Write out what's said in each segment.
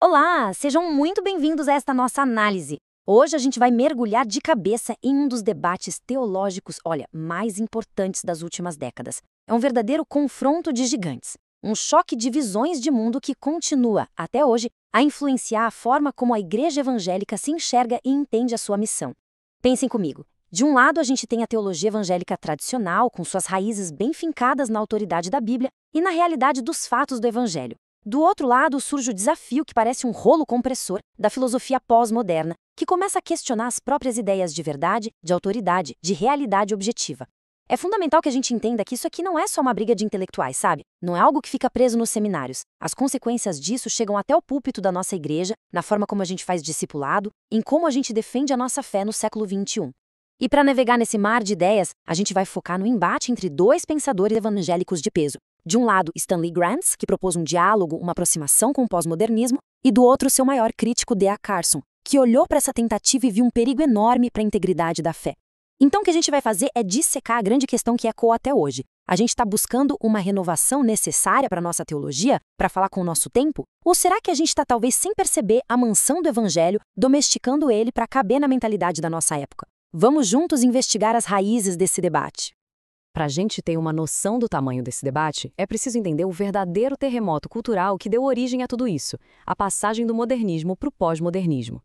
Olá, sejam muito bem-vindos a esta nossa análise. Hoje a gente vai mergulhar de cabeça em um dos debates teológicos, mais importantes das últimas décadas. É um verdadeiro confronto de gigantes. Um choque de visões de mundo que continua, até hoje, a influenciar a forma como a igreja evangélica se enxerga e entende a sua missão. Pensem comigo. De um lado, a gente tem a teologia evangélica tradicional, com suas raízes bem fincadas na autoridade da Bíblia e na realidade dos fatos do Evangelho. Do outro lado, surge o desafio que parece um rolo compressor da filosofia pós-moderna, que começa a questionar as próprias ideias de verdade, de autoridade, de realidade objetiva. É fundamental que a gente entenda que isso aqui não é só uma briga de intelectuais, sabe? Não é algo que fica preso nos seminários. As consequências disso chegam até o púlpito da nossa igreja, na forma como a gente faz discipulado, em como a gente defende a nossa fé no século XXI. E para navegar nesse mar de ideias, a gente vai focar no embate entre dois pensadores evangélicos de peso. De um lado, Stanley Granz, que propôs um diálogo, uma aproximação com o pós-modernismo, e do outro, seu maior crítico, D.A. Carson, que olhou para essa tentativa e viu um perigo enorme para a integridade da fé. Então, o que a gente vai fazer é dissecar a grande questão que ecoa até hoje. A gente está buscando uma renovação necessária para a nossa teologia, para falar com o nosso tempo? Ou será que a gente está, talvez sem perceber, amansando o evangelho, domesticando ele para caber na mentalidade da nossa época? Vamos juntos investigar as raízes desse debate. Para a gente ter uma noção do tamanho desse debate, é preciso entender o verdadeiro terremoto cultural que deu origem a tudo isso, a passagem do modernismo para o pós-modernismo.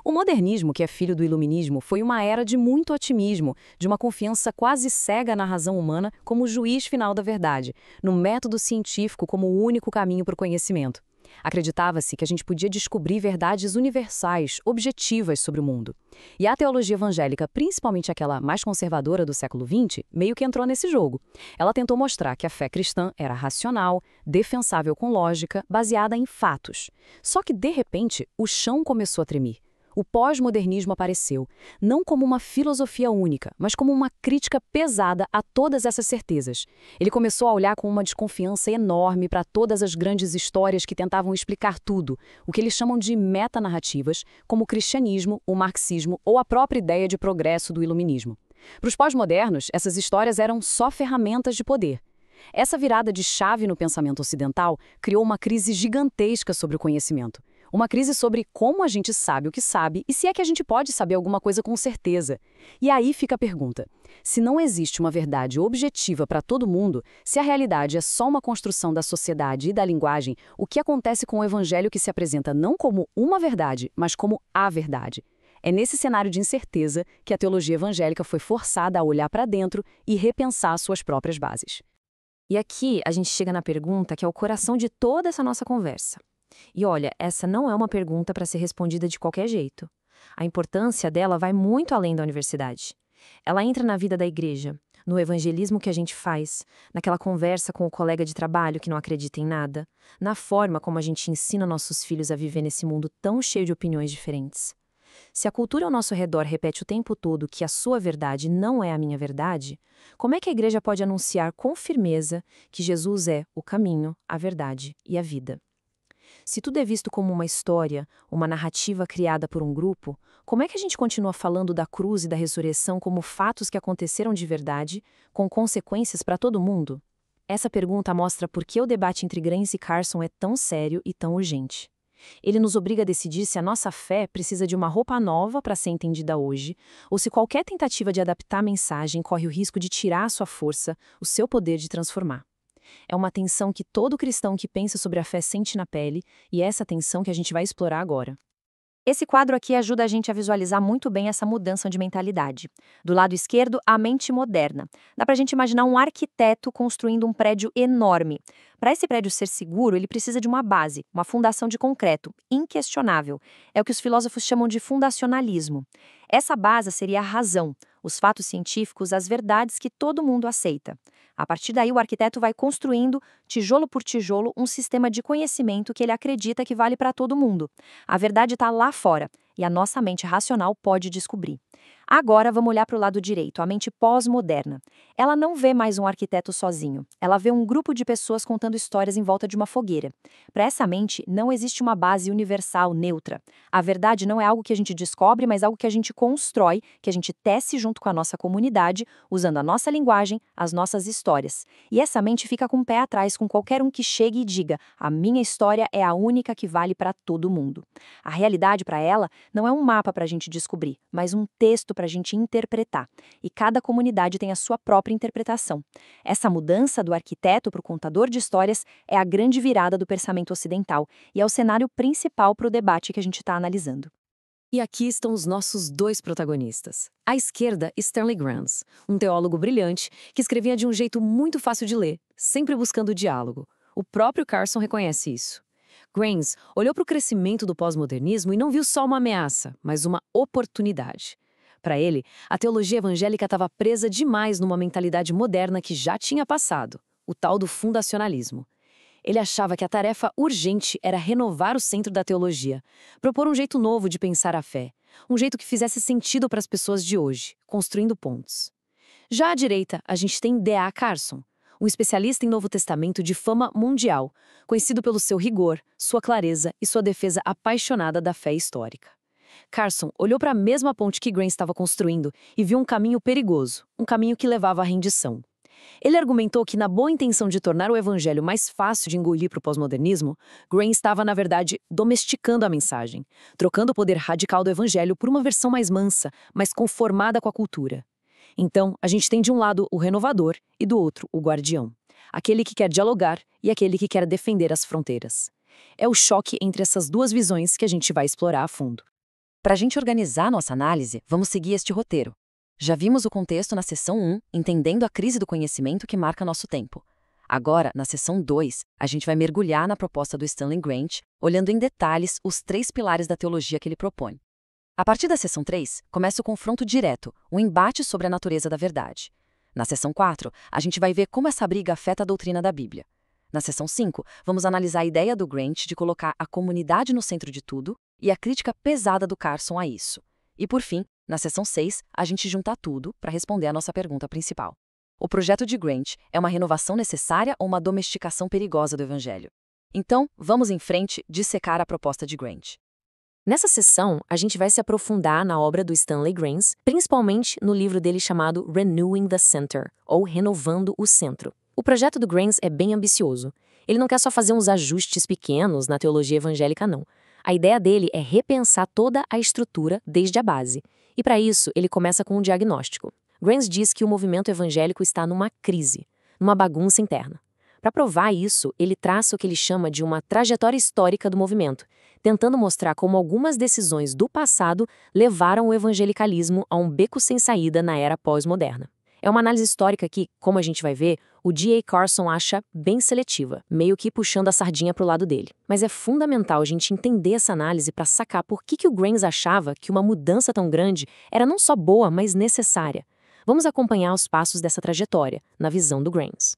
O modernismo, que é filho do iluminismo, foi uma era de muito otimismo, de uma confiança quase cega na razão humana como o juiz final da verdade, no método científico como o único caminho para o conhecimento. Acreditava-se que a gente podia descobrir verdades universais, objetivas sobre o mundo. E a teologia evangélica, principalmente aquela mais conservadora do século XX, meio que entrou nesse jogo. Ela tentou mostrar que a fé cristã era racional, defensável com lógica, baseada em fatos. Só que, de repente, o chão começou a tremer. O pós-modernismo apareceu, não como uma filosofia única, mas como uma crítica pesada a todas essas certezas. Ele começou a olhar com uma desconfiança enorme para todas as grandes histórias que tentavam explicar tudo, o que eles chamam de metanarrativas, como o cristianismo, o marxismo ou a própria ideia de progresso do iluminismo. Para os pós-modernos, essas histórias eram só ferramentas de poder. Essa virada de chave no pensamento ocidental criou uma crise gigantesca sobre o conhecimento. Uma crise sobre como a gente sabe o que sabe e se é que a gente pode saber alguma coisa com certeza. E aí fica a pergunta: se não existe uma verdade objetiva para todo mundo, se a realidade é só uma construção da sociedade e da linguagem, o que acontece com o evangelho que se apresenta não como uma verdade, mas como a verdade? É nesse cenário de incerteza que a teologia evangélica foi forçada a olhar para dentro e repensar suas próprias bases. E aqui a gente chega na pergunta que é o coração de toda essa nossa conversa. E olha, essa não é uma pergunta para ser respondida de qualquer jeito. A importância dela vai muito além da universidade. Ela entra na vida da igreja, no evangelismo que a gente faz, naquela conversa com o colega de trabalho que não acredita em nada, na forma como a gente ensina nossos filhos a viver nesse mundo tão cheio de opiniões diferentes. Se a cultura ao nosso redor repete o tempo todo que a sua verdade não é a minha verdade, como é que a igreja pode anunciar com firmeza que Jesus é o caminho, a verdade e a vida? Se tudo é visto como uma história, uma narrativa criada por um grupo, como é que a gente continua falando da cruz e da ressurreição como fatos que aconteceram de verdade, com consequências para todo mundo? Essa pergunta mostra por que o debate entre Granz e Carson é tão sério e tão urgente. Ele nos obriga a decidir se a nossa fé precisa de uma roupa nova para ser entendida hoje, ou se qualquer tentativa de adaptar a mensagem corre o risco de tirar a sua força, o seu poder de transformar. É uma tensão que todo cristão que pensa sobre a fé sente na pele, e é essa tensão que a gente vai explorar agora. Esse quadro aqui ajuda a gente a visualizar muito bem essa mudança de mentalidade. Do lado esquerdo, a mente moderna. Dá pra gente imaginar um arquiteto construindo um prédio enorme. Para esse prédio ser seguro, ele precisa de uma base, uma fundação de concreto, inquestionável. É o que os filósofos chamam de fundacionalismo. Essa base seria a razão, os fatos científicos, as verdades que todo mundo aceita. A partir daí, o arquiteto vai construindo, tijolo por tijolo, um sistema de conhecimento que ele acredita que vale para todo mundo. A verdade está lá fora, e a nossa mente racional pode descobrir. Agora vamos olhar para o lado direito, a mente pós-moderna. Ela não vê mais um arquiteto sozinho. Ela vê um grupo de pessoas contando histórias em volta de uma fogueira. Para essa mente, não existe uma base universal, neutra. A verdade não é algo que a gente descobre, mas algo que a gente constrói, que a gente tece junto com a nossa comunidade, usando a nossa linguagem, as nossas histórias. E essa mente fica com o pé atrás com qualquer um que chegue e diga: a minha história é a única que vale para todo mundo. A realidade para ela não é um mapa para a gente descobrir, mas um texto para a gente interpretar. E cada comunidade tem a sua própria interpretação. Essa mudança do arquiteto para o contador de histórias é a grande virada do pensamento ocidental e é o cenário principal para o debate que a gente está analisando. E aqui estão os nossos dois protagonistas. À esquerda, Stanley Gramsci, um teólogo brilhante que escrevia de um jeito muito fácil de ler, sempre buscando diálogo. O próprio Carson reconhece isso. Gramsci olhou para o crescimento do pós-modernismo e não viu só uma ameaça, mas uma oportunidade. Para ele, a teologia evangélica estava presa demais numa mentalidade moderna que já tinha passado, o tal do fundacionalismo. Ele achava que a tarefa urgente era renovar o centro da teologia, propor um jeito novo de pensar a fé, um jeito que fizesse sentido para as pessoas de hoje, construindo pontes. Já à direita, a gente tem D.A. Carson, um especialista em Novo Testamento de fama mundial, conhecido pelo seu rigor, sua clareza e sua defesa apaixonada da fé histórica. Carson olhou para a mesma ponte que Gramsci estava construindo e viu um caminho perigoso, um caminho que levava à rendição. Ele argumentou que, na boa intenção de tornar o evangelho mais fácil de engolir para o pós-modernismo, Gramsci estava, na verdade, domesticando a mensagem, trocando o poder radical do evangelho por uma versão mais mansa, mais conformada com a cultura. Então, a gente tem de um lado o renovador e do outro o guardião, aquele que quer dialogar e aquele que quer defender as fronteiras. É o choque entre essas duas visões que a gente vai explorar a fundo. Para a gente organizar nossa análise, vamos seguir este roteiro. Já vimos o contexto na seção 1, entendendo a crise do conhecimento que marca nosso tempo. Agora, na seção 2, a gente vai mergulhar na proposta do Stanley Gramsci, olhando em detalhes os 3 pilares da teologia que ele propõe. A partir da seção 3, começa o confronto direto, o embate sobre a natureza da verdade. Na seção 4, a gente vai ver como essa briga afeta a doutrina da Bíblia. Na seção 5, vamos analisar a ideia do Gramsci de colocar a comunidade no centro de tudo e a crítica pesada do Carson a isso. E por fim, na seção 6, a gente junta tudo para responder a nossa pergunta principal. O projeto de Gramsci é uma renovação necessária ou uma domesticação perigosa do Evangelho? Então, vamos em frente dissecar a proposta de Gramsci. Nessa sessão, a gente vai se aprofundar na obra do Stanley Gramsci, principalmente no livro dele chamado Renewing the Center, ou Renovando o Centro. O projeto do Gramsci é bem ambicioso. Ele não quer só fazer uns ajustes pequenos na teologia evangélica, não. A ideia dele é repensar toda a estrutura desde a base. E para isso, ele começa com um diagnóstico. Gramsci diz que o movimento evangélico está numa crise, numa bagunça interna. Para provar isso, ele traça o que ele chama de uma trajetória histórica do movimento, tentando mostrar como algumas decisões do passado levaram o evangelicalismo a um beco sem saída na era pós-moderna. É uma análise histórica que, como a gente vai ver, o D.A. Carson acha bem seletiva, meio que puxando a sardinha para o lado dele. Mas é fundamental a gente entender essa análise para sacar por que o Gramsci achava que uma mudança tão grande era não só boa, mas necessária. Vamos acompanhar os passos dessa trajetória, na visão do Gramsci.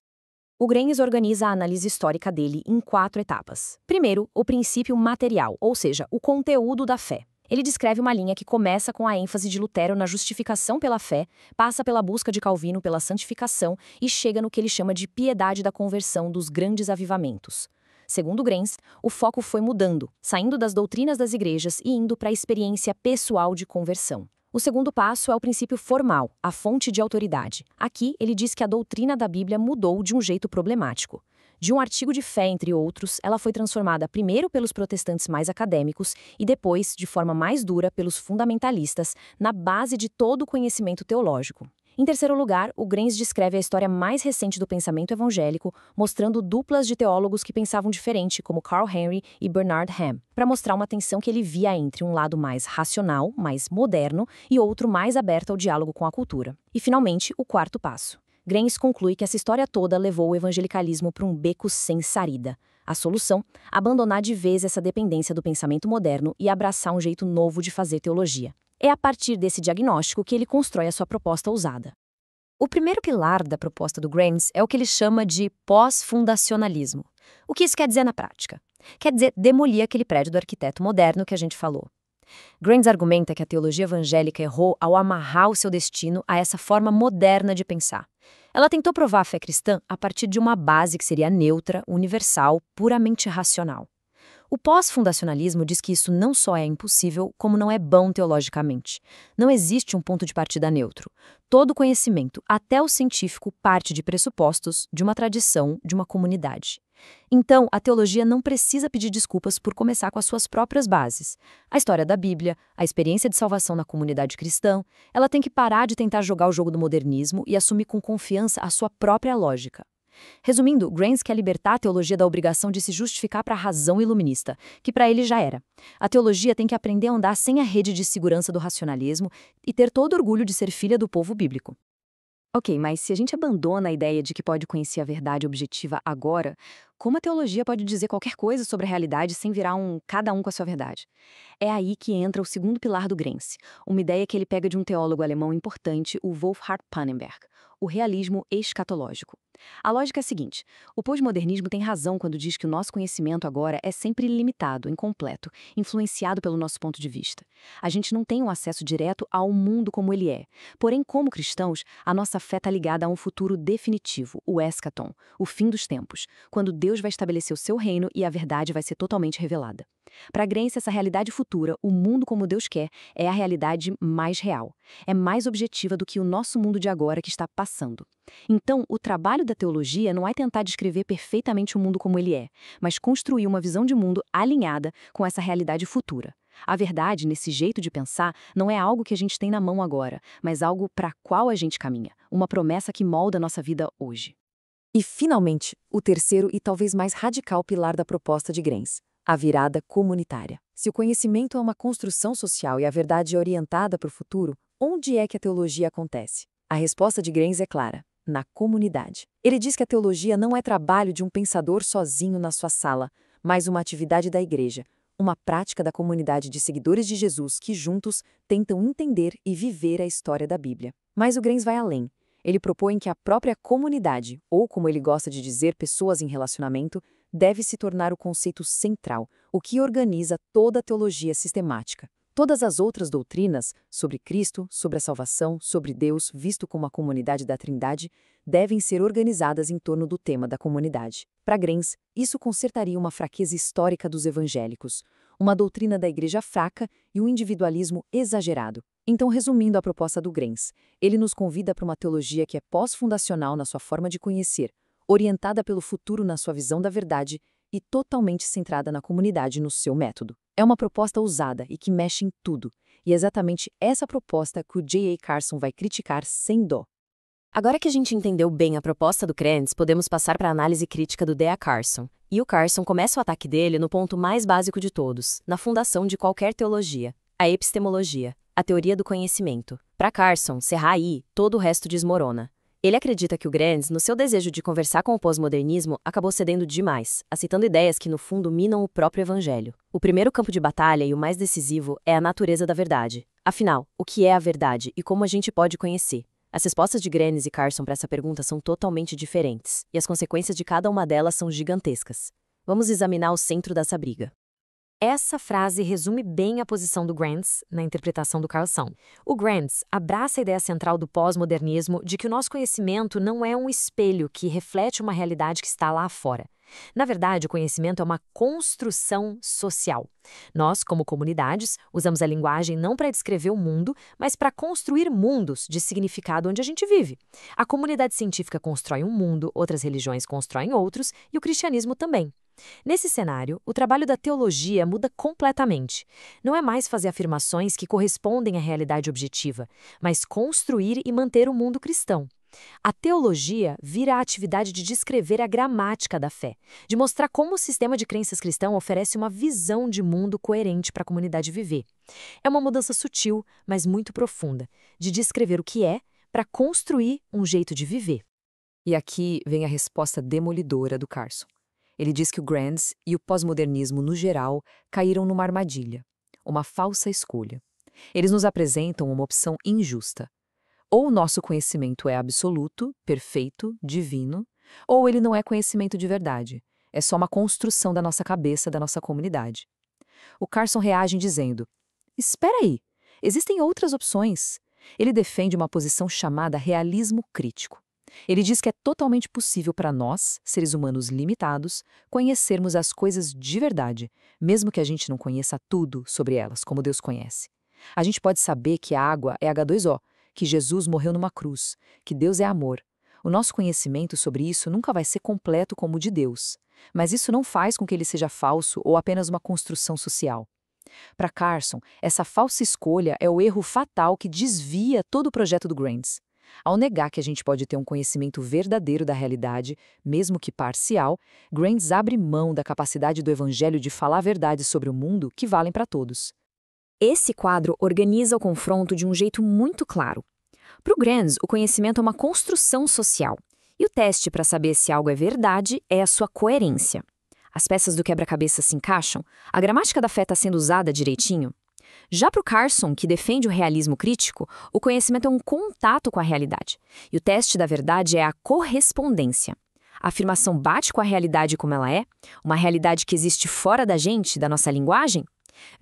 O Gramsci organiza a análise histórica dele em 4 etapas. Primeiro, o princípio material, ou seja, o conteúdo da fé. Ele descreve uma linha que começa com a ênfase de Lutero na justificação pela fé, passa pela busca de Calvino pela santificação e chega no que ele chama de piedade da conversão dos grandes avivamentos. Segundo Gramsci, o foco foi mudando, saindo das doutrinas das igrejas e indo para a experiência pessoal de conversão. O segundo passo é o princípio formal, a fonte de autoridade. Aqui, ele diz que a doutrina da Bíblia mudou de um jeito problemático. De um artigo de fé, entre outros, ela foi transformada primeiro pelos protestantes mais acadêmicos e depois, de forma mais dura, pelos fundamentalistas, na base de todo o conhecimento teológico. Em terceiro lugar, o Gramsci descreve a história mais recente do pensamento evangélico, mostrando duplas de teólogos que pensavam diferente, como Carl Henry e Bernard Ham, para mostrar uma tensão que ele via entre um lado mais racional, mais moderno, e outro mais aberto ao diálogo com a cultura. E, finalmente, o quarto passo. Gramsci conclui que essa história toda levou o evangelicalismo para um beco sem saída. A solução? Abandonar de vez essa dependência do pensamento moderno e abraçar um jeito novo de fazer teologia. É a partir desse diagnóstico que ele constrói a sua proposta ousada. O primeiro pilar da proposta do Gramsci é o que ele chama de pós-fundacionalismo. O que isso quer dizer na prática? Quer dizer demolir aquele prédio do arquiteto moderno que a gente falou. Granz argumenta que a teologia evangélica errou ao amarrar o seu destino a essa forma moderna de pensar. Ela tentou provar a fé cristã a partir de uma base que seria neutra, universal, puramente racional. O pós-fundacionalismo diz que isso não só é impossível, como não é bom teologicamente. Não existe um ponto de partida neutro. Todo conhecimento, até o científico, parte de pressupostos, de uma tradição, de uma comunidade. Então, a teologia não precisa pedir desculpas por começar com as suas próprias bases. A história da Bíblia, a experiência de salvação na comunidade cristã, ela tem que parar de tentar jogar o jogo do modernismo e assumir com confiança a sua própria lógica. Resumindo, Granz quer libertar a teologia da obrigação de se justificar para a razão iluminista, que para ele já era. A teologia tem que aprender a andar sem a rede de segurança do racionalismo e ter todo orgulho de ser filha do povo bíblico. Ok, mas se a gente abandona a ideia de que pode conhecer a verdade objetiva agora, como a teologia pode dizer qualquer coisa sobre a realidade sem virar cada um com a sua verdade? É aí que entra o segundo pilar do Grenz, uma ideia que ele pega de um teólogo alemão importante, o Wolfhard Pannenberg, o realismo escatológico. A lógica é a seguinte: o pós-modernismo tem razão quando diz que o nosso conhecimento agora é sempre limitado, incompleto, influenciado pelo nosso ponto de vista. A gente não tem um acesso direto ao mundo como ele é. Porém, como cristãos, a nossa fé está ligada a um futuro definitivo, o eschaton, o fim dos tempos, quando Deus vai estabelecer o seu reino e a verdade vai ser totalmente revelada. Para Grenz, essa realidade futura, o mundo como Deus quer, é a realidade mais real. É mais objetiva do que o nosso mundo de agora que está passando. Então, o trabalho da teologia não é tentar descrever perfeitamente o mundo como ele é, mas construir uma visão de mundo alinhada com essa realidade futura. A verdade, nesse jeito de pensar, não é algo que a gente tem na mão agora, mas algo para qual a gente caminha, uma promessa que molda a nossa vida hoje. E, finalmente, o terceiro e talvez mais radical pilar da proposta de Grenz: a virada comunitária. Se o conhecimento é uma construção social e a verdade é orientada para o futuro, onde é que a teologia acontece? A resposta de Grenz é clara: na comunidade. Ele diz que a teologia não é trabalho de um pensador sozinho na sua sala, mas uma atividade da igreja, uma prática da comunidade de seguidores de Jesus que juntos tentam entender e viver a história da Bíblia. Mas o Grenz vai além. Ele propõe que a própria comunidade, ou como ele gosta de dizer, pessoas em relacionamento, deve se tornar o conceito central, o que organiza toda a teologia sistemática. Todas as outras doutrinas, sobre Cristo, sobre a salvação, sobre Deus, visto como a comunidade da Trindade, devem ser organizadas em torno do tema da comunidade. Para Grenz, isso consertaria uma fraqueza histórica dos evangélicos, uma doutrina da igreja fraca e um individualismo exagerado. Então, resumindo a proposta do Grenz, ele nos convida para uma teologia que é pós-fundacional na sua forma de conhecer, orientada pelo futuro na sua visão da verdade e totalmente centrada na comunidade no seu método. É uma proposta ousada e que mexe em tudo, e é exatamente essa proposta que o J.A. Carson vai criticar sem dó. Agora que a gente entendeu bem a proposta do Grenz, podemos passar para a análise crítica do D.A. Carson. E o Carson começa o ataque dele no ponto mais básico de todos, na fundação de qualquer teologia, a epistemologia, a teoria do conhecimento. Para Carson, se errar aí, todo o resto desmorona. Ele acredita que o Grenz, no seu desejo de conversar com o pós-modernismo, acabou cedendo demais, aceitando ideias que no fundo minam o próprio evangelho. O primeiro campo de batalha e o mais decisivo é a natureza da verdade. Afinal, o que é a verdade e como a gente pode conhecer? As respostas de Grenz e Carson para essa pergunta são totalmente diferentes, e as consequências de cada uma delas são gigantescas. Vamos examinar o centro dessa briga. Essa frase resume bem a posição do Grenz na interpretação do Carson. O Grenz abraça a ideia central do pós-modernismo de que o nosso conhecimento não é um espelho que reflete uma realidade que está lá fora. Na verdade, o conhecimento é uma construção social. Nós, como comunidades, usamos a linguagem não para descrever o mundo, mas para construir mundos de significado onde a gente vive. A comunidade científica constrói um mundo, outras religiões constroem outros, e o cristianismo também. Nesse cenário, o trabalho da teologia muda completamente. Não é mais fazer afirmações que correspondem à realidade objetiva, mas construir e manter o mundo cristão. A teologia vira a atividade de descrever a gramática da fé, de mostrar como o sistema de crenças cristão oferece uma visão de mundo coerente para a comunidade viver. É uma mudança sutil, mas muito profunda, de descrever o que é para construir um jeito de viver. E aqui vem a resposta demolidora do Carson. Ele diz que o Grenz e o pós-modernismo no geral caíram numa armadilha, uma falsa escolha. Eles nos apresentam uma opção injusta. Ou o nosso conhecimento é absoluto, perfeito, divino, ou ele não é conhecimento de verdade. É só uma construção da nossa cabeça, da nossa comunidade. O Carson reage dizendo: espera aí, existem outras opções. Ele defende uma posição chamada realismo crítico. Ele diz que é totalmente possível para nós, seres humanos limitados, conhecermos as coisas de verdade, mesmo que a gente não conheça tudo sobre elas, como Deus conhece. A gente pode saber que a água é H2O, que Jesus morreu numa cruz, que Deus é amor. O nosso conhecimento sobre isso nunca vai ser completo como o de Deus. Mas isso não faz com que ele seja falso ou apenas uma construção social. Para Carson, essa falsa escolha é o erro fatal que desvia todo o projeto do Grants. Ao negar que a gente pode ter um conhecimento verdadeiro da realidade, mesmo que parcial, Grants abre mão da capacidade do Evangelho de falar verdades sobre o mundo que valem para todos. Esse quadro organiza o confronto de um jeito muito claro. Para o Grants, o conhecimento é uma construção social. E o teste para saber se algo é verdade é a sua coerência. As peças do quebra-cabeça se encaixam? A gramática da fé está sendo usada direitinho? Já para o Carson, que defende o realismo crítico, o conhecimento é um contato com a realidade. E o teste da verdade é a correspondência. A afirmação bate com a realidade como ela é? Uma realidade que existe fora da gente, da nossa linguagem?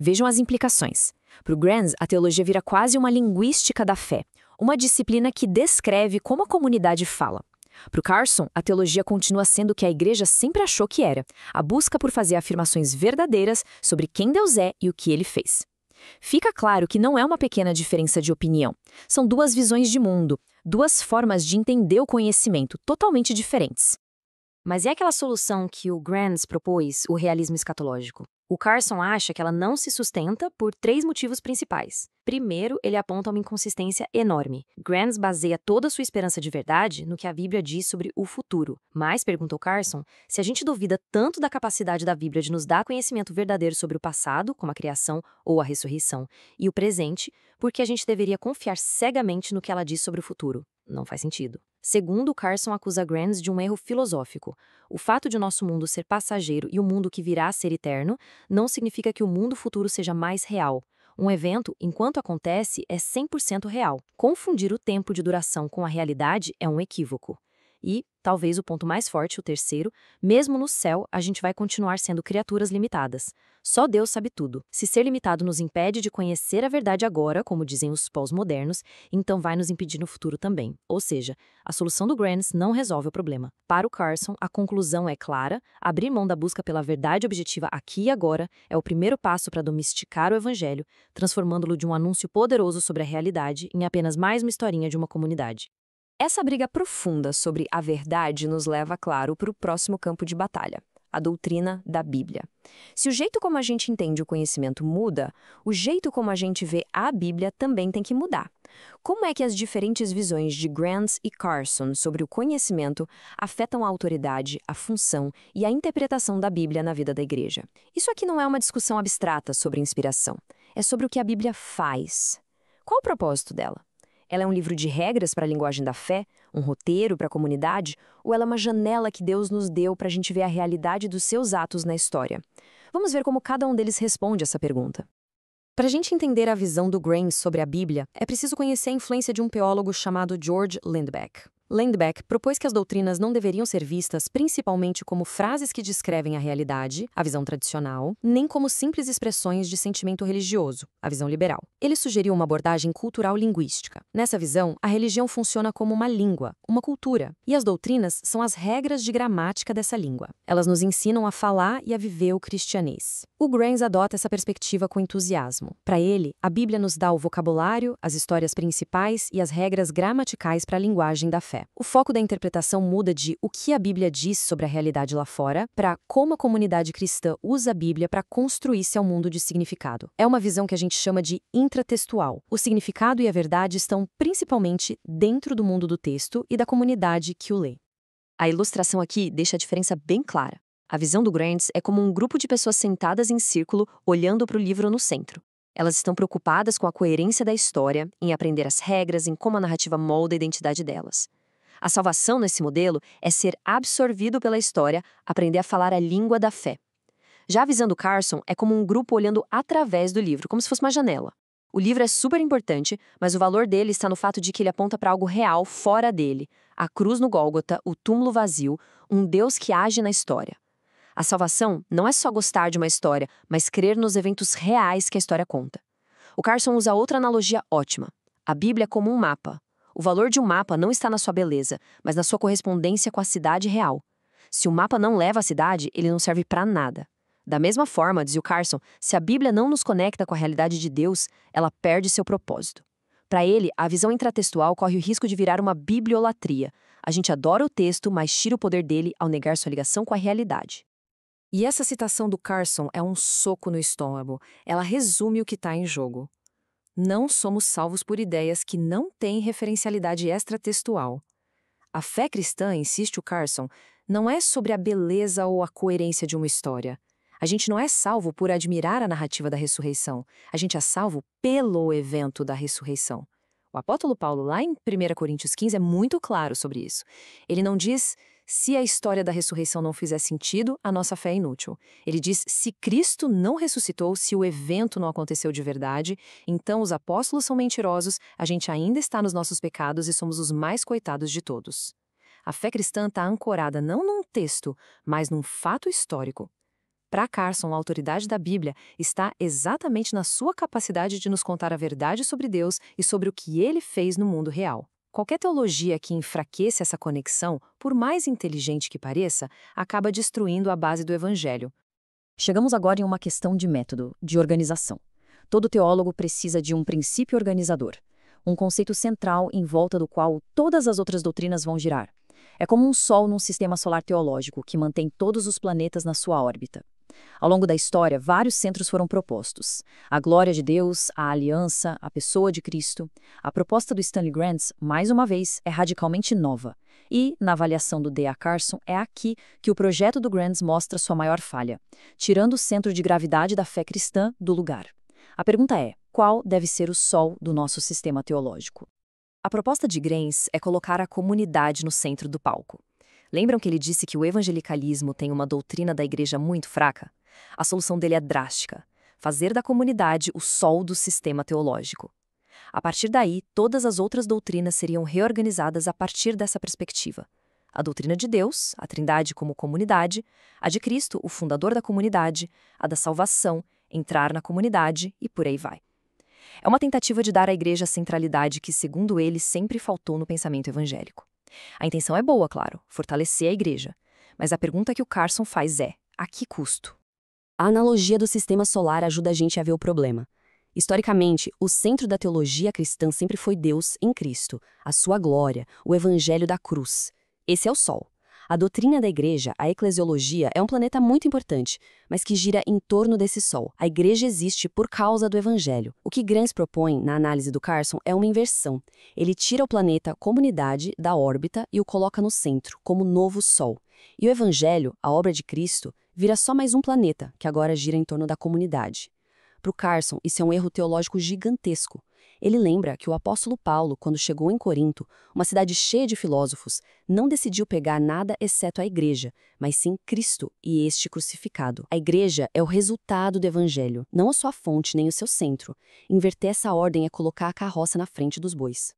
Vejam as implicações. Para o Grants, a teologia vira quase uma linguística da fé, uma disciplina que descreve como a comunidade fala. Para o Carson, a teologia continua sendo o que a igreja sempre achou que era, a busca por fazer afirmações verdadeiras sobre quem Deus é e o que ele fez. Fica claro que não é uma pequena diferença de opinião. São duas visões de mundo, duas formas de entender o conhecimento totalmente diferentes. Mas é aquela solução que o Grants propôs, o realismo escatológico. O Carson acha que ela não se sustenta por 3 motivos principais. Primeiro, ele aponta uma inconsistência enorme. Grants baseia toda a sua esperança de verdade no que a Bíblia diz sobre o futuro. Mas, perguntou Carson, se a gente duvida tanto da capacidade da Bíblia de nos dar conhecimento verdadeiro sobre o passado, como a criação ou a ressurreição, e o presente, por que a gente deveria confiar cegamente no que ela diz sobre o futuro? Não faz sentido. Segundo, Carson acusa Grants de um erro filosófico. O fato de o nosso mundo ser passageiro e o mundo que virá ser eterno não significa que o mundo futuro seja mais real. Um evento, enquanto acontece, é 100% real. Confundir o tempo de duração com a realidade é um equívoco. E, talvez o ponto mais forte, o terceiro, mesmo no céu, a gente vai continuar sendo criaturas limitadas. Só Deus sabe tudo. Se ser limitado nos impede de conhecer a verdade agora, como dizem os pós-modernos, então vai nos impedir no futuro também. Ou seja, a solução do Grants não resolve o problema. Para o Carson, a conclusão é clara: abrir mão da busca pela verdade objetiva aqui e agora é o primeiro passo para domesticar o evangelho, transformando-lo de um anúncio poderoso sobre a realidade em apenas mais uma historinha de uma comunidade. Essa briga profunda sobre a verdade nos leva, claro, para o próximo campo de batalha, a doutrina da Bíblia. Se o jeito como a gente entende o conhecimento muda, o jeito como a gente vê a Bíblia também tem que mudar. Como é que as diferentes visões de Grants e Carson sobre o conhecimento afetam a autoridade, a função e a interpretação da Bíblia na vida da igreja? Isso aqui não é uma discussão abstrata sobre inspiração, é sobre o que a Bíblia faz. Qual o propósito dela? Ela é um livro de regras para a linguagem da fé, um roteiro para a comunidade, ou ela é uma janela que Deus nos deu para a gente ver a realidade dos seus atos na história? Vamos ver como cada um deles responde essa pergunta. Para a gente entender a visão do Grants sobre a Bíblia, é preciso conhecer a influência de um teólogo chamado George Lindbeck. Lindbeck propôs que as doutrinas não deveriam ser vistas principalmente como frases que descrevem a realidade, a visão tradicional, nem como simples expressões de sentimento religioso, a visão liberal. Ele sugeriu uma abordagem cultural-linguística. Nessa visão, a religião funciona como uma língua, uma cultura, e as doutrinas são as regras de gramática dessa língua. Elas nos ensinam a falar e a viver o cristianês. O Grants adota essa perspectiva com entusiasmo. Para ele, a Bíblia nos dá o vocabulário, as histórias principais e as regras gramaticais para a linguagem da fé. O foco da interpretação muda de o que a Bíblia diz sobre a realidade lá fora para como a comunidade cristã usa a Bíblia para construir seu mundo de significado. É uma visão que a gente chama de intratextual. O significado e a verdade estão principalmente dentro do mundo do texto e da comunidade que o lê. A ilustração aqui deixa a diferença bem clara. A visão do Grants é como um grupo de pessoas sentadas em círculo, olhando para o livro no centro. Elas estão preocupadas com a coerência da história, em aprender as regras, em como a narrativa molda a identidade delas. A salvação nesse modelo é ser absorvido pela história, aprender a falar a língua da fé. Já a visão do Carson é como um grupo olhando através do livro, como se fosse uma janela. O livro é super importante, mas o valor dele está no fato de que ele aponta para algo real fora dele. A cruz no Gólgota, o túmulo vazio, um Deus que age na história. A salvação não é só gostar de uma história, mas crer nos eventos reais que a história conta. O Carson usa outra analogia ótima. A Bíblia como um mapa. O valor de um mapa não está na sua beleza, mas na sua correspondência com a cidade real. Se o mapa não leva à cidade, ele não serve para nada. Da mesma forma, diz o Carson, se a Bíblia não nos conecta com a realidade de Deus, ela perde seu propósito. Para ele, a visão intratextual corre o risco de virar uma bibliolatria. A gente adora o texto, mas tira o poder dele ao negar sua ligação com a realidade. E essa citação do Carson é um soco no estômago. Ela resume o que está em jogo. Não somos salvos por ideias que não têm referencialidade extratextual. A fé cristã, insiste o Carson, não é sobre a beleza ou a coerência de uma história. A gente não é salvo por admirar a narrativa da ressurreição. A gente é salvo pelo evento da ressurreição. O apóstolo Paulo, lá em 1 Coríntios 15, é muito claro sobre isso. Ele não diz, se a história da ressurreição não fizer sentido, a nossa fé é inútil. Ele diz, se Cristo não ressuscitou, se o evento não aconteceu de verdade, então os apóstolos são mentirosos, a gente ainda está nos nossos pecados e somos os mais coitados de todos. A fé cristã está ancorada não num texto, mas num fato histórico. Para Carson, a autoridade da Bíblia está exatamente na sua capacidade de nos contar a verdade sobre Deus e sobre o que Ele fez no mundo real. Qualquer teologia que enfraqueça essa conexão, por mais inteligente que pareça, acaba destruindo a base do Evangelho. Chegamos agora em uma questão de método, de organização. Todo teólogo precisa de um princípio organizador, um conceito central em volta do qual todas as outras doutrinas vão girar. É como um sol num sistema solar teológico que mantém todos os planetas na sua órbita. Ao longo da história, vários centros foram propostos. A glória de Deus, a aliança, a pessoa de Cristo. A proposta do Stanley Grantz, mais uma vez, é radicalmente nova. E, na avaliação do D.A. Carson, é aqui que o projeto do Grantz mostra sua maior falha, tirando o centro de gravidade da fé cristã do lugar. A pergunta é, qual deve ser o sol do nosso sistema teológico? A proposta de Grantz é colocar a comunidade no centro do palco. Lembram que ele disse que o evangelicalismo tem uma doutrina da igreja muito fraca? A solução dele é drástica: fazer da comunidade o sol do sistema teológico. A partir daí, todas as outras doutrinas seriam reorganizadas a partir dessa perspectiva. A doutrina de Deus, a Trindade como comunidade, a de Cristo, o fundador da comunidade, a da salvação, entrar na comunidade e por aí vai. É uma tentativa de dar à igreja a centralidade que, segundo ele, sempre faltou no pensamento evangélico. A intenção é boa, claro, fortalecer a igreja. Mas a pergunta que o Carson faz é, a que custo? A analogia do sistema solar ajuda a gente a ver o problema. Historicamente, o centro da teologia cristã sempre foi Deus em Cristo, a sua glória, o evangelho da cruz. Esse é o sol. A doutrina da igreja, a eclesiologia, é um planeta muito importante, mas que gira em torno desse sol. A igreja existe por causa do evangelho. O que Grantz propõe, na análise do Carson, é uma inversão. Ele tira o planeta comunidade da órbita e o coloca no centro, como novo sol. E o evangelho, a obra de Cristo, vira só mais um planeta, que agora gira em torno da comunidade. Para o Carson, isso é um erro teológico gigantesco. Ele lembra que o apóstolo Paulo, quando chegou em Corinto, uma cidade cheia de filósofos, não decidiu pegar nada exceto a igreja, mas sim Cristo e este crucificado. A igreja é o resultado do evangelho, não a sua fonte nem o seu centro. Inverter essa ordem é colocar a carroça na frente dos bois.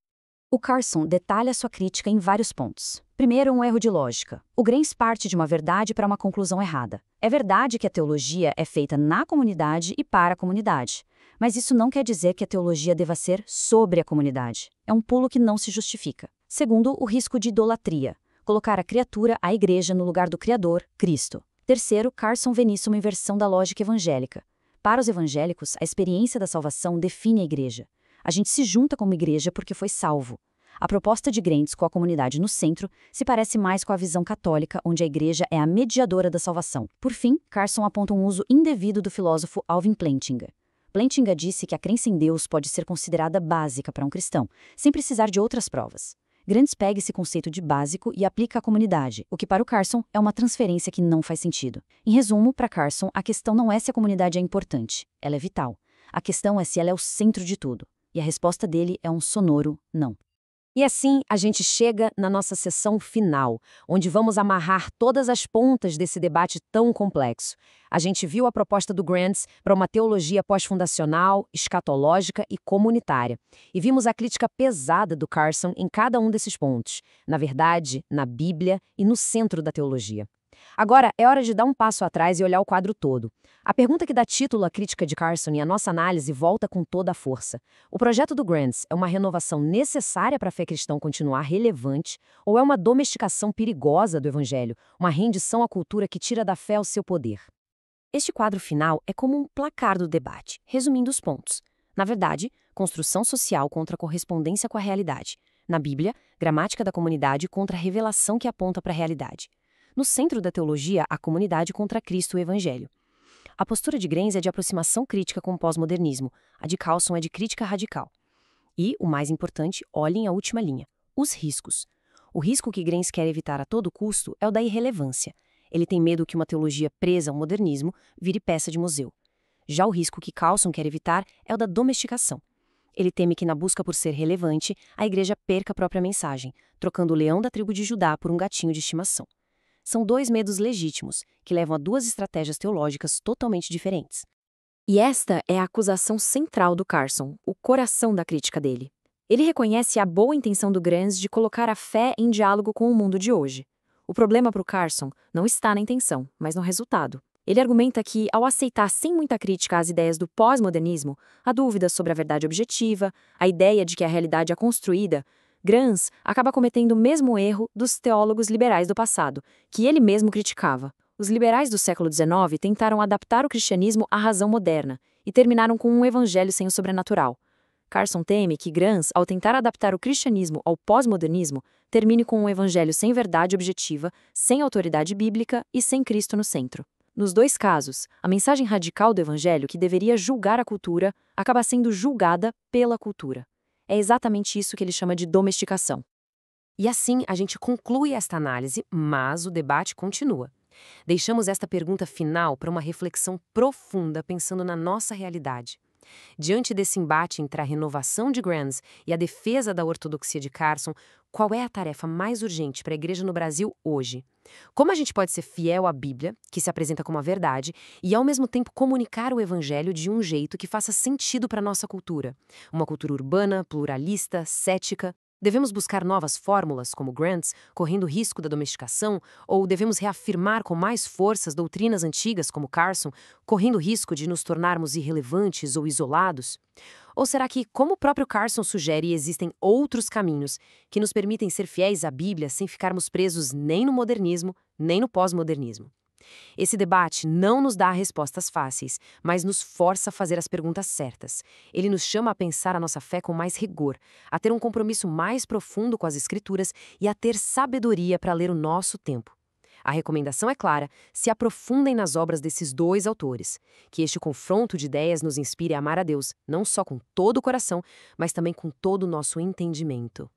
O Carson detalha sua crítica em vários pontos. Primeiro, um erro de lógica. O Grantz parte de uma verdade para uma conclusão errada. É verdade que a teologia é feita na comunidade e para a comunidade. Mas isso não quer dizer que a teologia deva ser sobre a comunidade. É um pulo que não se justifica. Segundo, o risco de idolatria. Colocar a criatura, a igreja, no lugar do Criador, Cristo. Terceiro, Carson vê nisso uma inversão da lógica evangélica. Para os evangélicos, a experiência da salvação define a igreja. A gente se junta como igreja porque foi salvo. A proposta de Grantz com a comunidade no centro se parece mais com a visão católica, onde a igreja é a mediadora da salvação. Por fim, Carson aponta um uso indevido do filósofo Alvin Plantinga. Plantinga disse que a crença em Deus pode ser considerada básica para um cristão, sem precisar de outras provas. Grantz pega esse conceito de básico e aplica à comunidade, o que para o Carson é uma transferência que não faz sentido. Em resumo, para Carson, a questão não é se a comunidade é importante, ela é vital. A questão é se ela é o centro de tudo. E a resposta dele é um sonoro não. E assim, a gente chega na nossa sessão final, onde vamos amarrar todas as pontas desse debate tão complexo. A gente viu a proposta do Grantz para uma teologia pós-fundacional, escatológica e comunitária. E vimos a crítica pesada do Carson em cada um desses pontos. Na verdade, na Bíblia e no centro da teologia. Agora, é hora de dar um passo atrás e olhar o quadro todo. A pergunta que dá título à crítica de Carson e à nossa análise volta com toda a força. O projeto do Grants é uma renovação necessária para a fé cristã continuar relevante ou é uma domesticação perigosa do evangelho, uma rendição à cultura que tira da fé o seu poder? Este quadro final é como um placar do debate, resumindo os pontos. Na verdade, construção social contra correspondência com a realidade. Na Bíblia, gramática da comunidade contra a revelação que aponta para a realidade. No centro da teologia, a comunidade contra Cristo e o Evangelho. A postura de Grants é de aproximação crítica com o pós-modernismo, a de Carlson é de crítica radical. E, o mais importante, olhem a última linha, os riscos. O risco que Grants quer evitar a todo custo é o da irrelevância. Ele tem medo que uma teologia presa ao modernismo vire peça de museu. Já o risco que Carlson quer evitar é o da domesticação. Ele teme que, na busca por ser relevante, a igreja perca a própria mensagem, trocando o leão da tribo de Judá por um gatinho de estimação. São dois medos legítimos, que levam a duas estratégias teológicas totalmente diferentes. E esta é a acusação central do Carson, o coração da crítica dele. Ele reconhece a boa intenção do Grants de colocar a fé em diálogo com o mundo de hoje. O problema para o Carson não está na intenção, mas no resultado. Ele argumenta que, ao aceitar sem muita crítica as ideias do pós-modernismo, a dúvida sobre a verdade objetiva, a ideia de que a realidade é construída, Grants acaba cometendo o mesmo erro dos teólogos liberais do passado, que ele mesmo criticava. Os liberais do século XIX tentaram adaptar o cristianismo à razão moderna e terminaram com um evangelho sem o sobrenatural. Carson teme que Grants, ao tentar adaptar o cristianismo ao pós-modernismo, termine com um evangelho sem verdade objetiva, sem autoridade bíblica e sem Cristo no centro. Nos dois casos, a mensagem radical do evangelho, que deveria julgar a cultura, acaba sendo julgada pela cultura. É exatamente isso que ele chama de domesticação. E assim a gente conclui esta análise, mas o debate continua. Deixamos esta pergunta final para uma reflexão profunda pensando na nossa realidade. Diante desse embate entre a renovação de Grants e a defesa da ortodoxia de Carson, qual é a tarefa mais urgente para a igreja no Brasil hoje? Como a gente pode ser fiel à Bíblia, que se apresenta como a verdade, e ao mesmo tempo comunicar o evangelho de um jeito que faça sentido para a nossa cultura? Uma cultura urbana, pluralista, cética? Devemos buscar novas fórmulas, como Grants, correndo o risco da domesticação, ou devemos reafirmar com mais força as doutrinas antigas, como Carson, correndo o risco de nos tornarmos irrelevantes ou isolados? Ou será que, como o próprio Carson sugere, existem outros caminhos que nos permitem ser fiéis à Bíblia sem ficarmos presos nem no modernismo, nem no pós-modernismo? Esse debate não nos dá respostas fáceis, mas nos força a fazer as perguntas certas. Ele nos chama a pensar a nossa fé com mais rigor, a ter um compromisso mais profundo com as Escrituras e a ter sabedoria para ler o nosso tempo. A recomendação é clara: se aprofundem nas obras desses dois autores. Que este confronto de ideias nos inspire a amar a Deus, não só com todo o coração, mas também com todo o nosso entendimento.